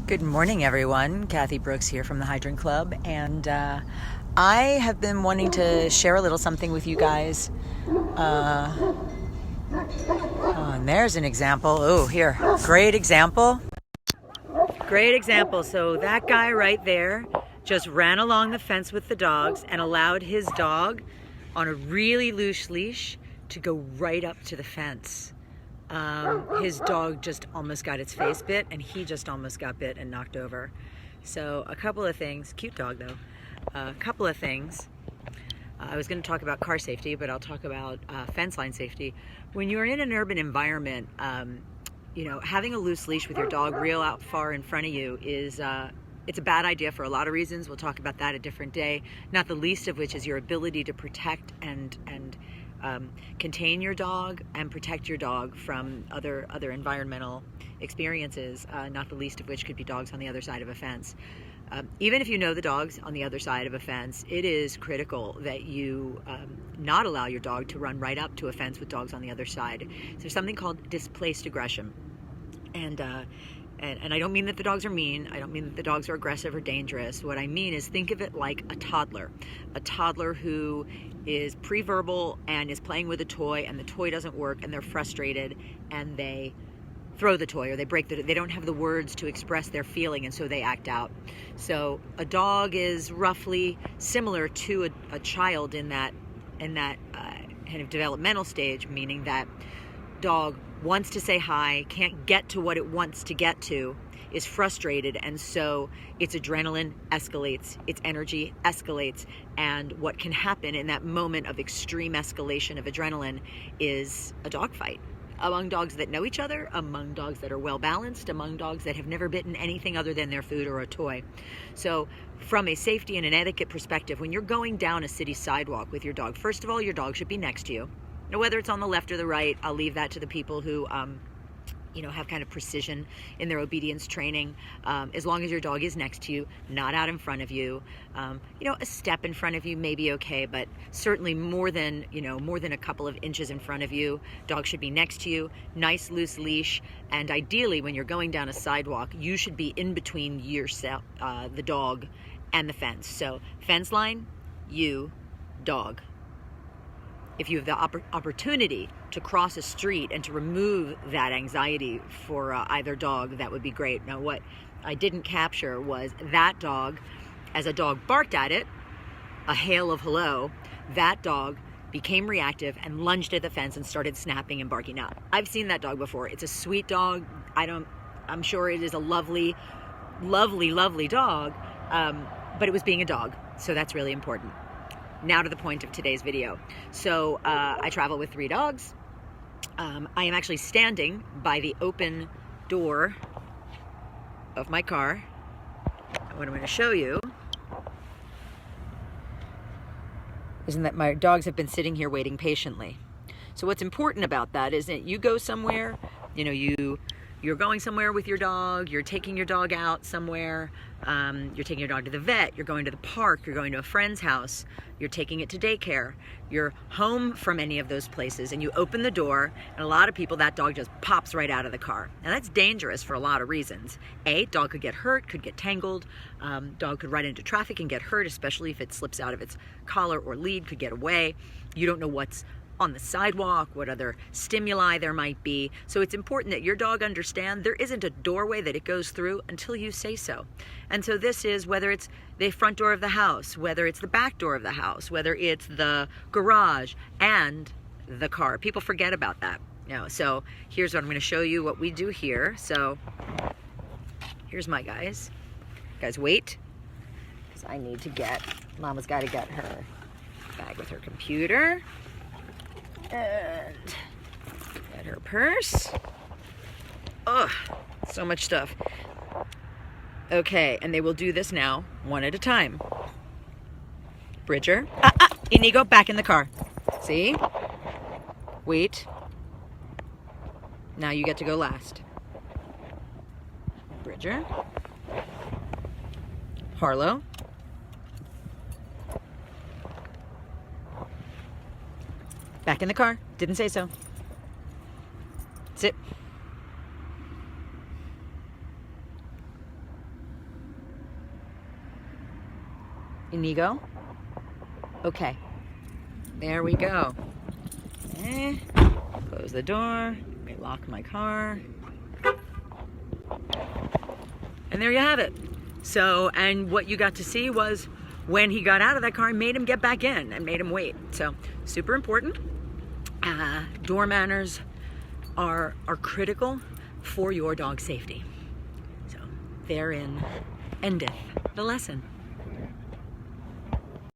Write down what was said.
Good morning, everyone. Kathy Brooks here from the Hydrant Club, and I have been wanting to share a little something with you guys. And there's an example. Oh, here. Great example. Great example. So that guy right there just ran along the fence with the dogs and allowed his dog on a really loose leash to go right up to the fence. His dog just almost got its face bit, and he just almost got bit and knocked over. So a couple of things. Cute dog though. A couple of things. I was going to talk about car safety, but I'll talk about fence line safety. When you're in an urban environment, having a loose leash with your dog real out far in front of you is it's a bad idea for a lot of reasons. We'll talk about that a different day. Not the least of which is your ability to protect and contain your dog and protect your dog from other environmental experiences, not the least of which could be dogs on the other side of a fence. Even if you know the dogs on the other side of a fence, it is critical that you not allow your dog to run right up to a fence with dogs on the other side. So there's something called displaced aggression. And I don't mean that the dogs are mean. I don't mean that the dogs are aggressive or dangerous. What I mean is think of it like a toddler who is pre-verbal and is playing with a toy, and the toy doesn't work, and they're frustrated, and they throw the toy, or they break they don't have the words to express their feeling, and so they act out. So a dog is roughly similar to a child in that kind of developmental stage, meaning that dog wants to say hi, can't get to what it wants to get to, is frustrated, and so its adrenaline escalates, its energy escalates, and what can happen in that moment of extreme escalation of adrenaline is a dog fight. Among dogs that know each other, among dogs that are well balanced, among dogs that have never bitten anything other than their food or a toy. So from a safety and an etiquette perspective, when you're going down a city sidewalk with your dog, first of all, your dog should be next to you. Now, whether it's on the left or the right, I'll leave that to the people who have kind of precision in their obedience training. As long as your dog is next to you, not out in front of you, a step in front of you may be okay, but certainly more than a couple of inches in front of you. Dog should be next to you, nice loose leash, and ideally when you're going down a sidewalk, you should be in between yourself, the dog, and the fence. So fence line, you, dog. If you have the opportunity to cross a street and to remove that anxiety for either dog, that would be great. Now, what I didn't capture was that dog, as a dog barked at it, a hail of hello, that dog became reactive and lunged at the fence and started snapping and barking out. I've seen that dog before. It's a sweet dog. I'm sure it is a lovely, lovely, lovely dog, but it was being a dog, so that's really important. Now to the point of today's video. So I travel with 3 dogs. I am actually standing by the open door of my car. What I'm going to show you is that my dogs have been sitting here waiting patiently. So what's important about that is that you go somewhere, you're going somewhere with your dog, you're taking your dog out somewhere, you're taking your dog to the vet, you're going to the park, you're going to a friend's house, you're taking it to daycare, you're home from any of those places, and you open the door, and a lot of people, that dog just pops right out of the car. Now that's dangerous for a lot of reasons. Dog could get hurt, could get tangled, dog could run into traffic and get hurt, especially if it slips out of its collar or lead, could get away. You don't know what's on the sidewalk, what other stimuli there might be. So it's important that your dog understand there isn't a doorway that it goes through until you say so. And so this is whether it's the front door of the house, whether it's the back door of the house, whether it's the garage and the car. People forget about that. So here's what I'm going to show you what we do here. So here's my guys. Guys, wait, because I need to Mama's got to get her bag with her computer. And get her purse. Ugh, so much stuff. Okay, and they will do this now, one at a time. Bridger. Inigo, back in the car. See? Wait. Now you get to go last. Bridger. Harlow. Back in the car. Didn't say so. Sit. Inigo. Okay, there we go. Close the door. Let me lock my car. And there you have it. So, and what you got to see was when he got out of that car, made him get back in and made him wait. So, super important. Door manners are critical for your dog's safety. So, therein endeth the lesson.